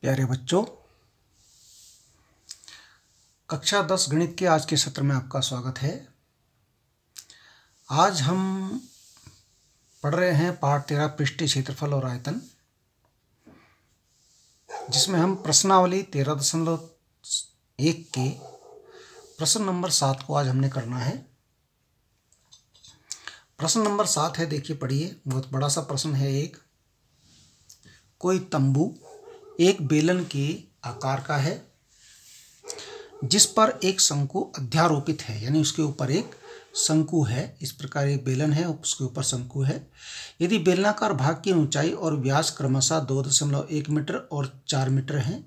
प्यारे बच्चों, कक्षा 10 गणित के आज के सत्र में आपका स्वागत है। आज हम पढ़ रहे हैं पाठ 13 पृष्ठीय क्षेत्रफल और आयतन, जिसमें हम प्रश्नावली 13.1 के प्रश्न नंबर 7 को आज हमने करना है। प्रश्न नंबर 7 है, देखिए पढ़िए, बहुत बड़ा सा प्रश्न है। कोई तंबू एक बेलन के आकार का है जिस पर एक शंकु अध्यारोपित है, यानी उसके ऊपर एक शंकु है। इस प्रकार एक बेलन है, उसके ऊपर शंकु है। यदि बेलनाकार भाग की ऊंचाई और व्यास क्रमशः 2.1 मीटर और 4 मीटर है,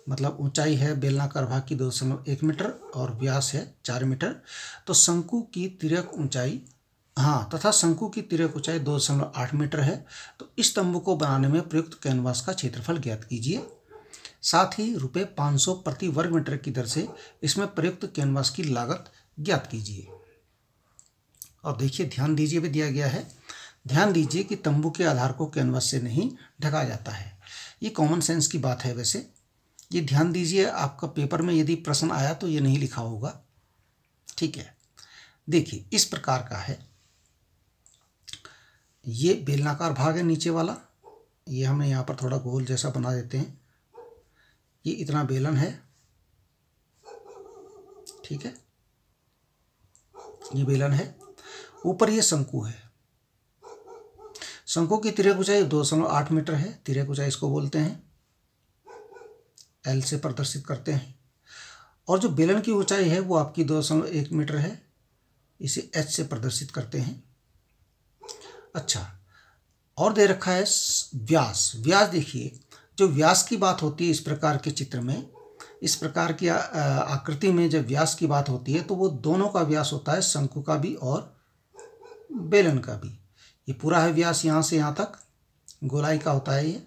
मतलब ऊंचाई है बेलनाकार भाग की 2.1 मीटर और व्यास है 4 मीटर, तो शंकु की तिर्यक ऊंचाई तथा शंकु की तिर्यक ऊंचाई 2.8 मीटर है। तो इस तंबू को बनाने में प्रयुक्त कैनवास का क्षेत्रफल ज्ञात कीजिए। साथ ही ₹500 प्रति वर्ग मीटर की दर से इसमें प्रयुक्त कैनवास की लागत ज्ञात कीजिए। और देखिए, ध्यान दीजिए, भी दिया गया है। ध्यान दीजिए कि तंबू के आधार को कैनवास से नहीं ढका जाता है। ये कॉमन सेंस की बात है। वैसे ये ध्यान दीजिए, आपका पेपर में यदि प्रश्न आया तो ये नहीं लिखा होगा, ठीक है। देखिए, इस प्रकार का है। ये बेलनाकार भाग है नीचे वाला, ये हमने यहाँ पर थोड़ा गोल जैसा बना देते हैं। ये इतना बेलन है, ठीक है, ये बेलन है। ऊपर ये शंकु है। शंकु की तिर्यक ऊंचाई 2.8 मीटर है। तिर्यक ऊंचाई इसको बोलते हैं, एल से प्रदर्शित करते हैं। और जो बेलन की ऊंचाई है वो आपकी 2.1 मीटर है, इसे एच से प्रदर्शित करते हैं। अच्छा, और दे रखा है व्यास। व्यास देखिए, जो व्यास की बात होती है इस प्रकार के चित्र में, इस प्रकार की आकृति में जब व्यास की बात होती है तो वो दोनों का व्यास होता है, शंकु का भी और बेलन का भी। ये पूरा है व्यास, यहाँ से यहाँ तक गोलाई का होता है। ये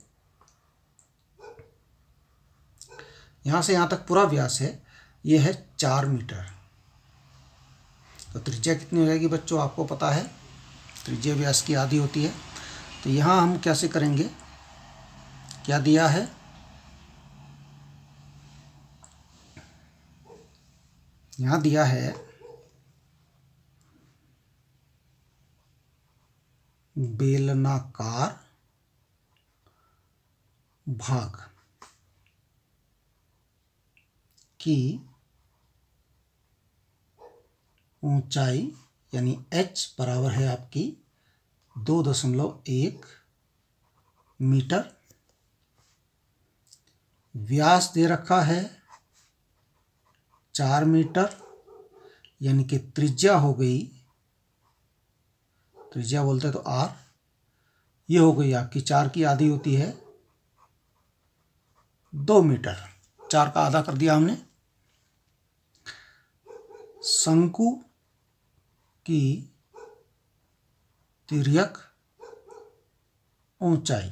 यहाँ से यहाँ तक पूरा व्यास है, ये है 4 मीटर। तो त्रिज्या कितनी हो जाएगी बच्चों, आपको पता है, त्रिज्या व्यास की आधी होती है। तो यहाँ हम कैसे करेंगे, क्या दिया है, यहाँ दिया है बेलनाकार भाग की ऊंचाई यानी h बराबर है आपकी 2.1 मीटर। व्यास दे रखा है 4 मीटर, यानी कि त्रिज्या हो गई, त्रिज्या बोलते हैं तो r, ये हो गई आपकी 4 की आधी होती है 2 मीटर। 4 का आधा कर दिया हमने। शंकु की तिर्यक ऊंचाई,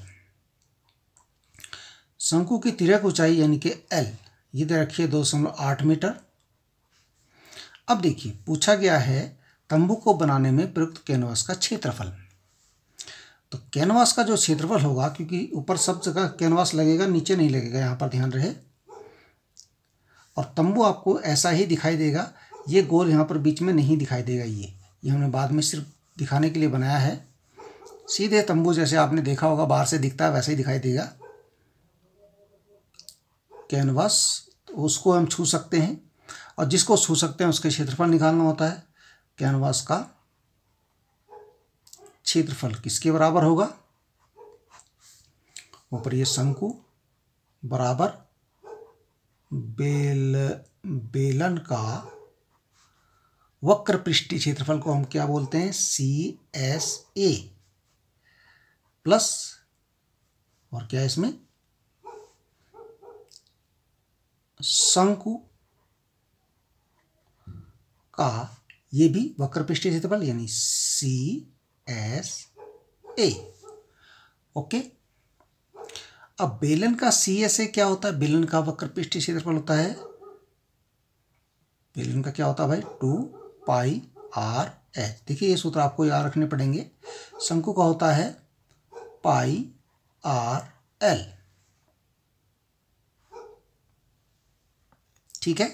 शंकु की तिर्यक ऊंचाई यानी कि L, ये दे रखी है 2.8 मीटर। अब देखिए, पूछा गया है तंबू को बनाने में प्रयुक्त कैनवास का क्षेत्रफल। तो कैनवास का जो क्षेत्रफल होगा, क्योंकि ऊपर सब जगह कैनवास लगेगा, नीचे नहीं लगेगा, यहाँ पर ध्यान रहे। और तंबू आपको ऐसा ही दिखाई देगा, ये गोल यहाँ पर बीच में नहीं दिखाई देगा। ये हमने बाद में सिर्फ दिखाने के लिए बनाया है। सीधे तंबू जैसे आपने देखा होगा बाहर से दिखता है, वैसे ही दिखाई देगा कैनवास। उसको हम छू सकते हैं, और जिसको छू सकते हैं उसके क्षेत्रफल निकालना होता है। कैनवास का क्षेत्रफल किसके बराबर होगा, ऊपर ये शंकु बराबर बेलन का वक्र पृष्ठीय क्षेत्रफल को हम क्या बोलते हैं, CSA प्लस, और क्या है इसमें, शंकु का ये भी वक्र पृष्ठीय क्षेत्रफल यानी CSA। ओके, अब बेलन का CSA क्या होता है, बेलन का वक्र पृष्ठीय क्षेत्रफल होता है, बेलन का क्या होता है भाई, 2πr/h। देखिए, ये सूत्र आपको याद रखने पड़ेंगे। शंकु का होता है πr/l। ठीक है,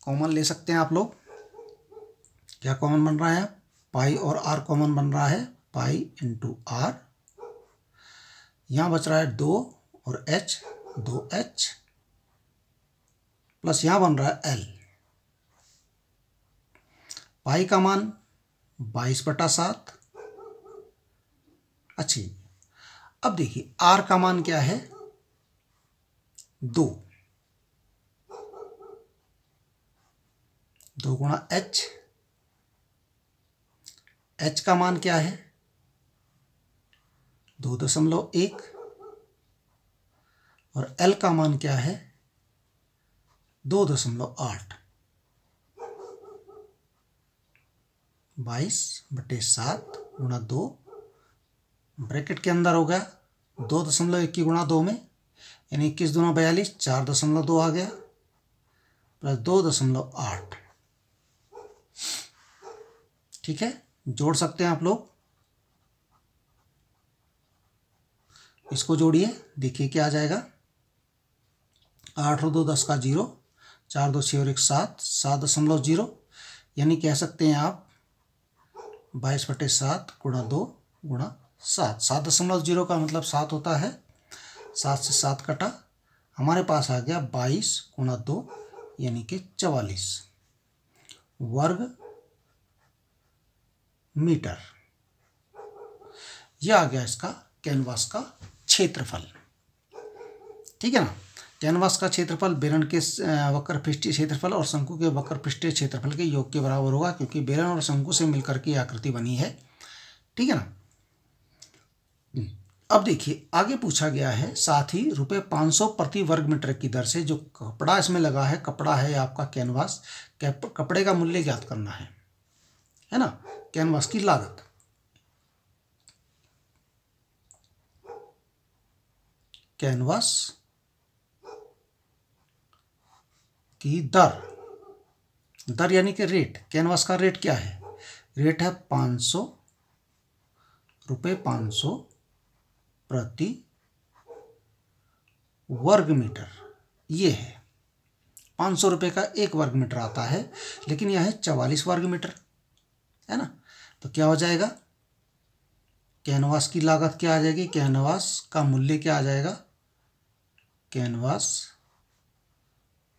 कॉमन ले सकते हैं आप लोग। क्या कॉमन बन रहा है? पाई और आर कॉमन बन रहा है, पाई इंटू आर। यहाँ बच रहा है 2 और एच, 2h प्लस यहाँ बन रहा है एल। पाई का मान 22/7। अच्छी, अब देखिए आर का मान क्या है? 2 गुणा एच। एच का मान क्या है? 2.1। और एल का मान क्या है? 2.8। 22/7 गुणा 2, ब्रैकेट के अंदर हो गया 2.1 की गुणा 2 में, यानी 21 दूना 42, 4.2 आ गया प्लस 2.8। ठीक है, जोड़ सकते हैं आप लोग। इसको जोड़िए, देखिए क्या आ जाएगा। 8 और 2 10 का 0, 4 2 6 और 1 7, 7.0, यानी कह सकते हैं आप 22/7 गुणा 2 गुणा 7। 7.0 का मतलब 7 होता है, 7 से 7 कटा, हमारे पास आ गया 22 गुणा 2 यानी कि 44 वर्ग मीटर। यह आ गया इसका कैनवास का क्षेत्रफल। ठीक है ना, कैनवास का क्षेत्रफल बेलन के वक्र पृष्ठीय क्षेत्रफल और शंकु के वक्र पृष्ठीय क्षेत्रफल के योग के बराबर होगा, क्योंकि बेलन और शंकु से मिलकर के आकृति बनी है। ठीक है ना। अब देखिए आगे पूछा गया है, साथ ही ₹500 प्रति वर्ग मीटर की दर से जो कपड़ा इसमें लगा है, कपड़ा है आपका कैनवास, कपड़े का मूल्य ज्ञात करना है ना, कैनवास की लागत। कैनवास की दर यानी कि रेट। कैनवास का रेट क्या है? रेट है ₹500 प्रति वर्ग मीटर। ये है 500 रुपये का 1 वर्ग मीटर आता है, लेकिन यह है 44 वर्ग मीटर, है ना। तो क्या हो जाएगा? कैनवास की लागत क्या आ जाएगी? कैनवास का मूल्य क्या आ जाएगा? कैनवास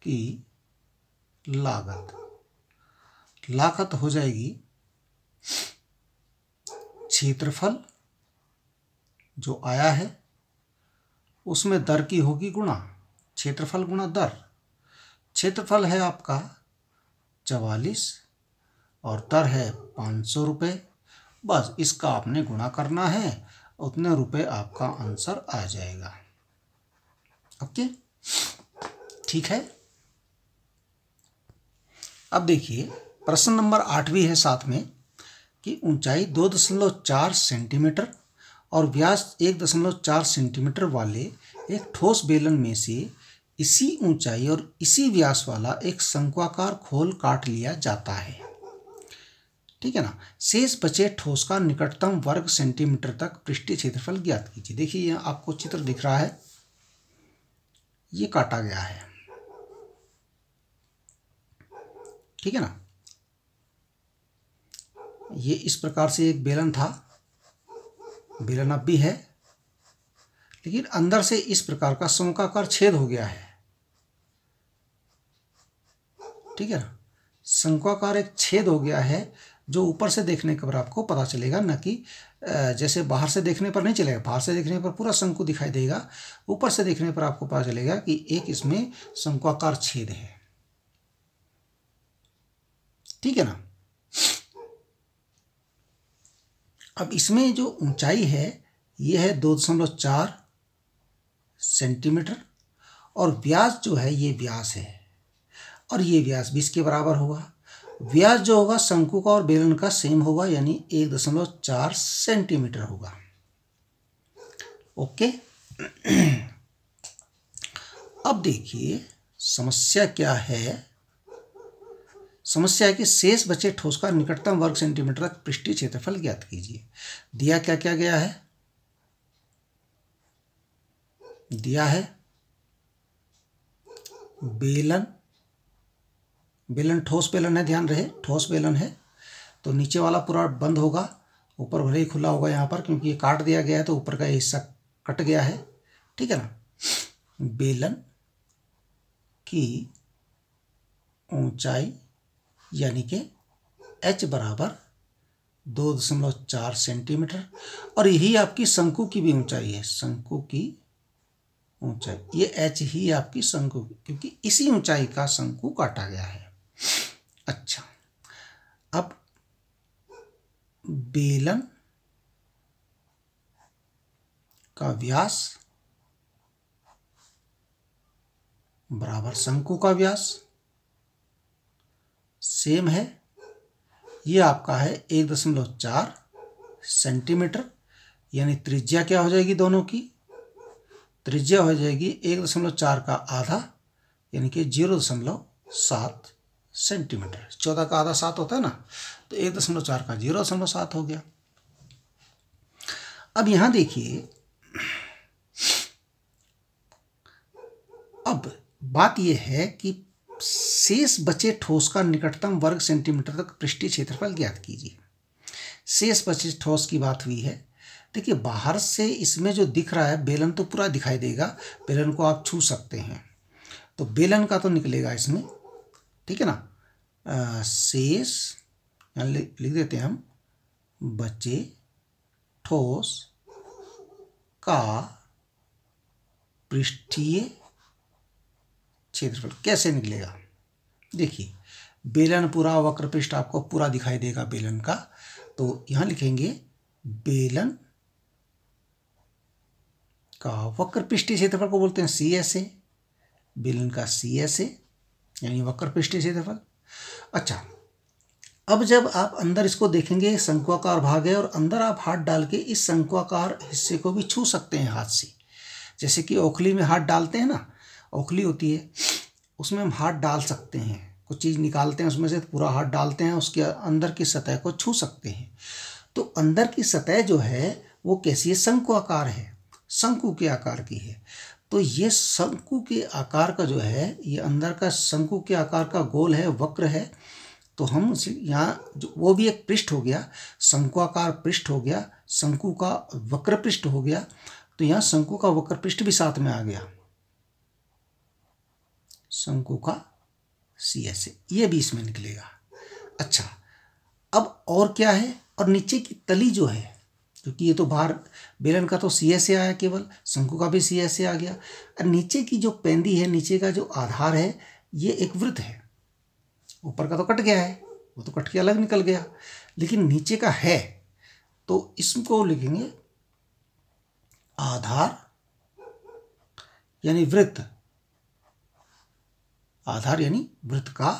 की लागत हो जाएगी क्षेत्रफल जो आया है उसमें दर की होगी गुणा, क्षेत्रफल गुणा दर। क्षेत्रफल है आपका 44 और दर है 500 रुपये। बस इसका आपने गुणा करना है, उतने रुपए आपका आंसर आ जाएगा। ओके, ठीक है। अब देखिए प्रश्न नंबर 8 भी है साथ में कि ऊंचाई 2.4 सेंटीमीटर और व्यास 1.4 सेंटीमीटर वाले एक ठोस बेलन में से इसी ऊंचाई और इसी व्यास वाला एक शंक्वाकार खोल काट लिया जाता है। ठीक है ना। शेष बचे ठोस का निकटतम वर्ग सेंटीमीटर तक पृष्ठीय क्षेत्रफल ज्ञात कीजिए। देखिए यहाँ आपको चित्र दिख रहा है, ये काटा गया है। ठीक है ना। ये इस प्रकार से एक बेलन था, बेलन अब भी है, लेकिन अंदर से इस प्रकार का शंक्वाकार छेद हो गया है। ठीक है ना, शंक्वाकार एक छेद हो गया है, जो ऊपर से देखने पर आपको पता चलेगा, न कि जैसे बाहर से देखने पर नहीं चलेगा। बाहर से देखने पर पूरा शंकु दिखाई देगा, ऊपर से देखने पर आपको पता चलेगा कि एक इसमें शंक्वाकार छेद है। ठीक है ना। अब इसमें जो ऊंचाई है ये है 2.4 सेंटीमीटर और व्यास जो है ये व्यास है, और ये व्यास भी इसके बराबर होगा। व्यास जो होगा शंकु का और बेलन का सेम होगा, यानी 1.4 सेंटीमीटर होगा। ओके। अब देखिए समस्या क्या है। समस्या है कि शेष बचे ठोस का निकटतम वर्ग सेंटीमीटर तक पृष्ठीय क्षेत्रफल ज्ञात कीजिए। दिया क्या क्या गया है? दिया है बेलन, बेलन ठोस बेलन है, ध्यान रहे ठोस बेलन है, तो नीचे वाला पूरा बंद होगा, ऊपर भले ही खुला होगा यहाँ पर, क्योंकि ये काट दिया गया है तो ऊपर का हिस्सा कट गया है, ठीक है ना। बेलन की ऊंचाई यानी कि h बराबर 2.4 सेंटीमीटर, और यही आपकी शंकु की भी ऊंचाई है, शंकु की ऊंचाई, ये h ही आपकी शंकु, क्योंकि इसी ऊंचाई का शंकु काटा गया है। अच्छा, अब बेलन का व्यास बराबर शंकु का व्यास सेम है, ये आपका है 1.4 सेंटीमीटर, यानी त्रिज्या क्या हो जाएगी, दोनों की त्रिज्या हो जाएगी 1.4 का आधा, यानी कि 0.7 सेंटीमीटर। 14 का आधा 7 होता है ना, तो 1.4 का 0.7 हो गया। अब यहां देखिए, अब बात यह है कि शेष बचे ठोस का निकटतम वर्ग सेंटीमीटर तक पृष्ठीय क्षेत्रफल ज्ञात कीजिए। शेष बचे ठोस की बात हुई है। देखिए, बाहर से इसमें जो दिख रहा है बेलन तो पूरा दिखाई देगा, बेलन को आप छू सकते हैं, तो बेलन का तो निकलेगा इसमें, ठीक है ना। शेष यहाँ लिख देते हैं हम, बचे ठोस का पृष्ठीय क्षेत्रफल कैसे निकलेगा। देखिए, बेलन पूरा वक्र पृष्ठ आपको पूरा दिखाई देगा बेलन का, तो यहां लिखेंगे बेलन का वक्र पृष्ठीय क्षेत्रफल को बोलते हैं CSA, बेलन का CSA यानी वक्र पृष्ठीय क्षेत्रफल। अच्छा, अब जब आप अंदर इसको देखेंगे, शंक्वाकार भाग है और अंदर आप हाथ डाल के इस शंक्वाकार हिस्से को भी छू सकते हैं हाथ से, जैसे कि ओखली में हाथ डालते हैं ना, ओखली होती है उसमें हम हाथ डाल सकते हैं, कुछ चीज़ निकालते हैं उसमें से, पूरा हाथ डालते हैं, उसके अंदर की सतह को छू सकते हैं। तो अंदर की सतह जो है वो कैसी है, शंकु आकार है, शंकु के आकार की है। तो ये शंकु के आकार का जो है, ये अंदर का शंकु के आकार का गोल है, वक्र है, तो हम यहाँ वो भी एक पृष्ठ हो गया, शंक्वाकार पृष्ठ हो गया, शंकु का वक्र पृष्ठ हो गया, तो यहाँ शंकु का वक्र पृष्ठ भी साथ में आ गया, शंकु का CSA, ये भी इसमें निकलेगा। अच्छा, अब और क्या है, और नीचे की तली जो है, क्योंकि ये तो बाहर बेलन का तो CSA आया केवल, शंकु का भी CSA आ गया, और नीचे की जो पेंदी है, नीचे का जो आधार है, ये एक वृत्त है, ऊपर का तो कट गया है, वो तो कट के अलग निकल गया, लेकिन नीचे का है, तो इसको लिखेंगे आधार यानी वृत्त, आधार यानी वृत्त का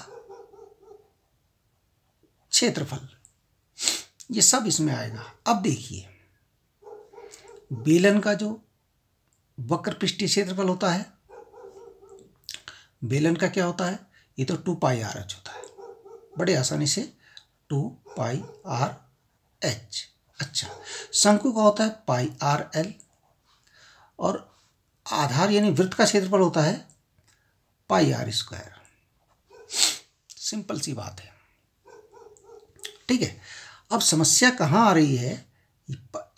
क्षेत्रफल, ये सब इसमें आएगा। अब देखिए, बेलन का जो वक्र पृष्ठीय क्षेत्रफल होता है, बेलन का क्या होता है, ये तो 2πRh होता है, बड़े आसानी से 2πRh। अच्छा, शंकु का होता है πRL, और आधार यानी वृत्त का क्षेत्रफल होता है πr²। सिंपल सी बात है, ठीक है। अब समस्या कहाँ आ रही है,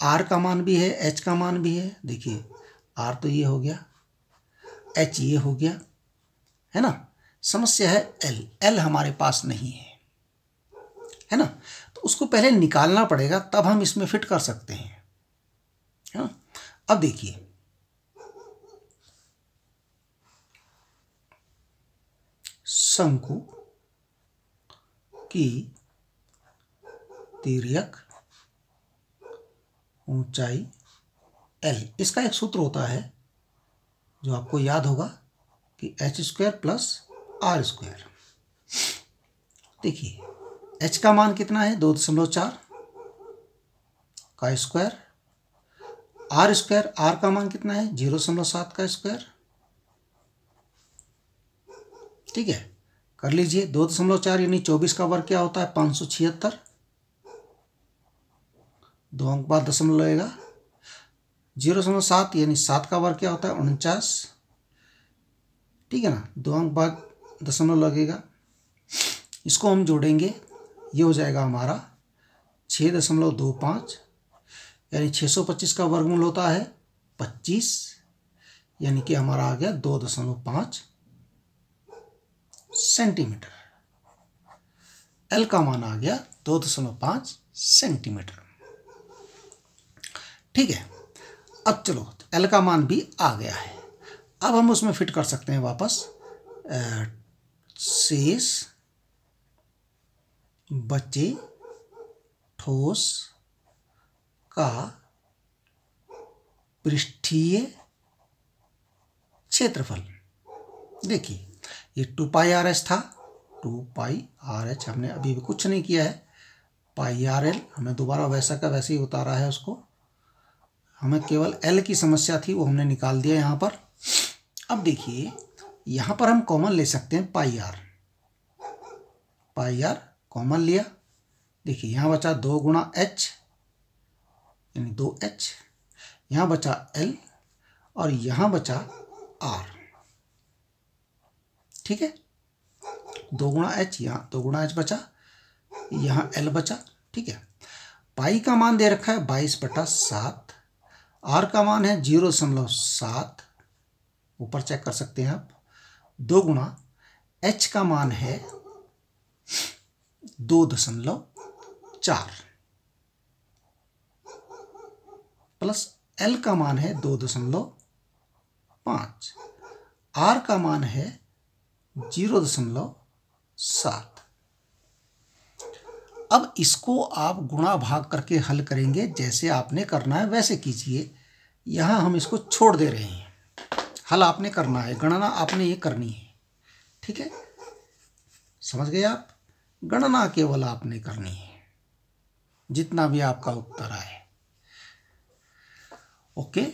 R का मान भी है, H का मान भी है। देखिए, R तो ये हो गया, H ये हो गया, है ना। समस्या है L हमारे पास नहीं है ना, तो उसको पहले निकालना पड़ेगा, तब हम इसमें फिट कर सकते हैं, है ना। अब देखिए, शंकु की तिर्यक ऊंचाई L, इसका एक सूत्र होता है जो आपको याद होगा कि h² + r²। देखिए, h का मान कितना है, 2.4 का स्क्वायर, r², r का मान कितना है, 0.7 का स्क्वायर, ठीक है। कर लीजिए, 2.4 यानी 24 का वर्ग क्या होता है, 576, 2 अंक बाद दशमलव लगेगा। 0.7 यानी 7 का वर्ग क्या होता है, 49, ठीक है ना, 2 अंक बाद दशमलव लगेगा, इसको हम जोड़ेंगे, ये हो जाएगा हमारा 6.25, यानी 625 का वर्गमूल होता है 25, यानी कि हमारा आ गया 2.5 सेंटीमीटर। एल का मान आ गया 2.5 सेंटीमीटर। ठीक है, अब चलो एल का मान भी आ गया है, अब हम उसमें फिट कर सकते हैं वापस शेष बचे ठोस का पृष्ठीय क्षेत्रफल। देखिए ये 2πRh था, 2πRh हमने अभी भी कुछ नहीं किया है, πRL हमने दोबारा वैसा का वैसे ही उतारा है उसको, हमें केवल L की समस्या थी वो हमने निकाल दिया यहाँ पर। अब देखिए यहाँ पर हम कॉमन ले सकते हैं πR कॉमन लिया, देखिए यहाँ बचा 2 गुणा H यानी 2H, यहाँ बचा L और यहाँ बचा R। ठीक है, 2 गुणा H, यहाँ 2 गुणा H बचा, यहाँ L बचा। ठीक है, पाई का मान दे रखा है 22/7, R का मान है 0.7, ऊपर चेक कर सकते हैं आप, 2 गुणा H का मान है 2.4 प्लस L का मान है 2.5, R का मान है 0.7। अब इसको आप गुणा भाग करके हल करेंगे, जैसे आपने करना है वैसे कीजिए, यहाँ हम इसको छोड़ दे रहे हैं, हल आपने करना है, गणना आपने ये करनी है। ठीक है, समझ गए आप, गणना केवल आपने करनी है, जितना भी आपका उत्तर आए। ओके,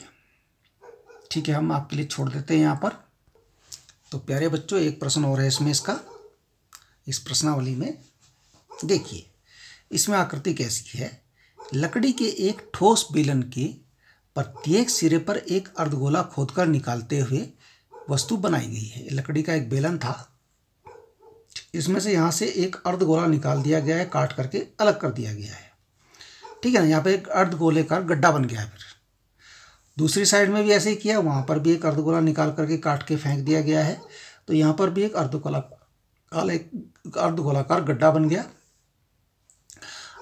ठीक है, हम आपके लिए छोड़ देते हैं यहाँ पर। तो प्यारे बच्चों, एक प्रश्न और है इसमें, इसका इस प्रश्नावली में देखिए, इसमें आकृति कैसी है, लकड़ी के एक ठोस बेलन के प्रत्येक सिरे पर एक अर्धगोला खोदकर निकालते हुए वस्तु बनाई गई है। लकड़ी का एक बेलन था, इसमें से यहाँ से एक अर्धगोला निकाल दिया गया है, काट करके अलग कर दिया गया है। ठीक है ना, यहाँ पे एक अर्धगोले का गड्ढा बन गया है। फिर दूसरी साइड में भी ऐसे ही किया, वहाँ पर भी एक अर्धगोला निकाल करके काट के फेंक दिया गया है, तो यहाँ पर भी एक अर्धगोलाकार गड्ढा बन गया।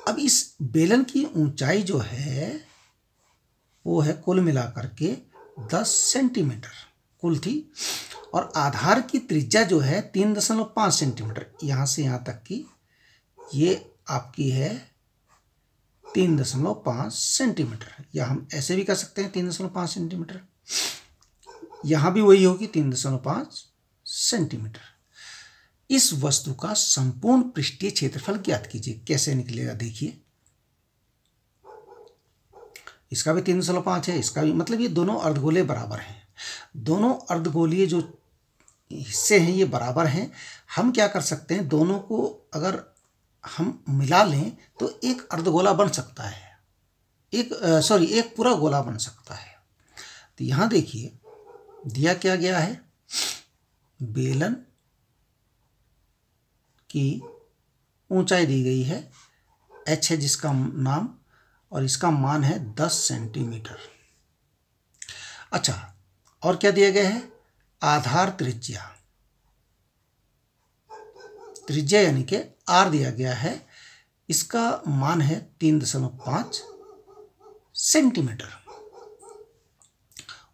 अब इस बेलन की ऊंचाई जो है वो है कुल मिलाकर के 10 सेंटीमीटर कुल थी, और आधार की त्रिज्या जो है 3.5 सेंटीमीटर, यहाँ से यहाँ तक की ये आपकी है 3.5 सेंटीमीटर, या हम ऐसे भी कर सकते हैं 3.5 सेंटीमीटर, यहाँ भी वही होगी 3.5 सेंटीमीटर। इस वस्तु का संपूर्ण पृष्ठीय क्षेत्रफल ज्ञात कीजिए। कैसे निकलेगा देखिए, इसका भी 3.5 है, इसका भी, मतलब ये दोनों अर्धगोले बराबर हैं, दोनों अर्धगोलीय जो हिस्से हैं ये बराबर हैं। हम क्या कर सकते हैं, दोनों को अगर हम मिला लें तो एक अर्धगोला बन सकता है, एक पूरा गोला बन सकता है। तो यहाँ देखिए दिया क्या गया है, बेलन की ऊंचाई दी गई है, h है जिसका नाम, और इसका मान है 10 सेंटीमीटर। अच्छा, और क्या दिया गया है, आधार त्रिज्या यानी कि R दिया गया है, इसका मान है 3.5 सेंटीमीटर।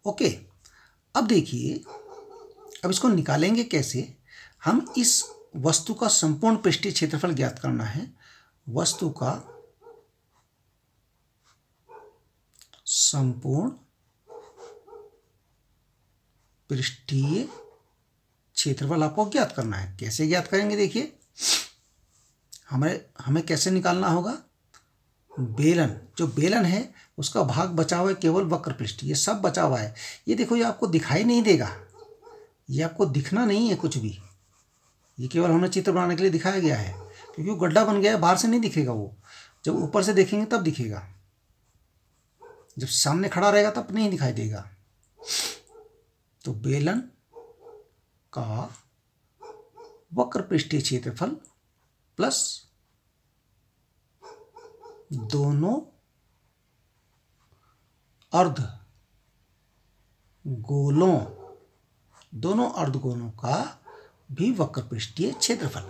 ओके, अब देखिए, अब इसको निकालेंगे कैसे, हम इस वस्तु का संपूर्ण पृष्ठीय क्षेत्रफल ज्ञात करना है। वस्तु का संपूर्ण पृष्ठीय क्षेत्रफल आपको ज्ञात करना है। कैसे ज्ञात करेंगे देखिए, हमें कैसे निकालना होगा, बेलन, जो बेलन है उसका भाग बचा हुआ है केवल वक्र पृष्ठ, ये सब बचा हुआ है। ये देखो, ये आपको दिखाई नहीं देगा, ये आपको दिखना नहीं है कुछ भी, ये केवल हमें चित्र बनाने के लिए दिखाया गया है, क्योंकि वो गड्ढा बन गया है, बाहर से नहीं दिखेगा, वो जब ऊपर से देखेंगे तब दिखेगा, जब सामने खड़ा रहेगा तब नहीं दिखाई देगा। तो बेलन का वक्र पृष्ठीय क्षेत्रफल प्लस दोनों अर्धगोलों का भी वक्र पृष्ठीय क्षेत्रफल।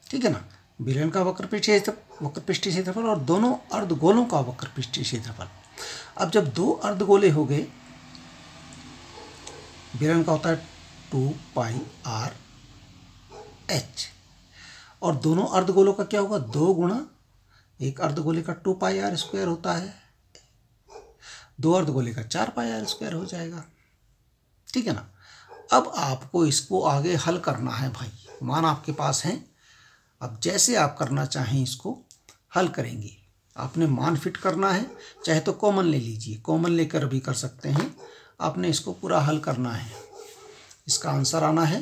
ठीक है ना, बेलन का वक्र पृष्ठीय क्षेत्रफल और दोनों अर्धगोलों का वक्र पृष्ठीय क्षेत्रफल। अब जब दो अर्धगोले हो गए, बेलन का होता है 2πr h और दोनों अर्धगोलों का क्या होगा, 2 गुणा एक अर्धगोले का 2πr² होता है, दो अर्धगोले का 4πr² हो जाएगा। ठीक है ना। अब आपको इसको आगे हल करना है भाई, मान आपके पास हैं। अब जैसे आप करना चाहें इसको हल करेंगे। आपने मान फिट करना है, चाहे तो कॉमन ले लीजिए, कॉमन लेकर भी कर सकते हैं। आपने इसको पूरा हल करना है। इसका आंसर आना है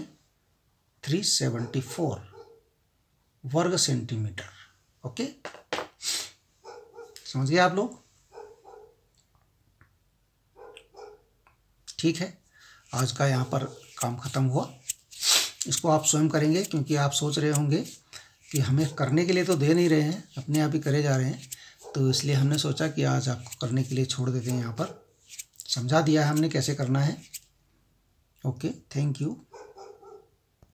374 वर्ग सेंटीमीटर। ओके, समझ गए आप लोग? ठीक है, आज का यहाँ पर काम खत्म हुआ। इसको आप स्वयं करेंगे, क्योंकि आप सोच रहे होंगे कि हमें करने के लिए तो दे नहीं रहे हैं, अपने आप ही करे जा रहे हैं, तो इसलिए हमने सोचा कि आज आपको करने के लिए छोड़ देते हैं। यहाँ पर समझा दिया है हमने कैसे करना है। Okay, thank you.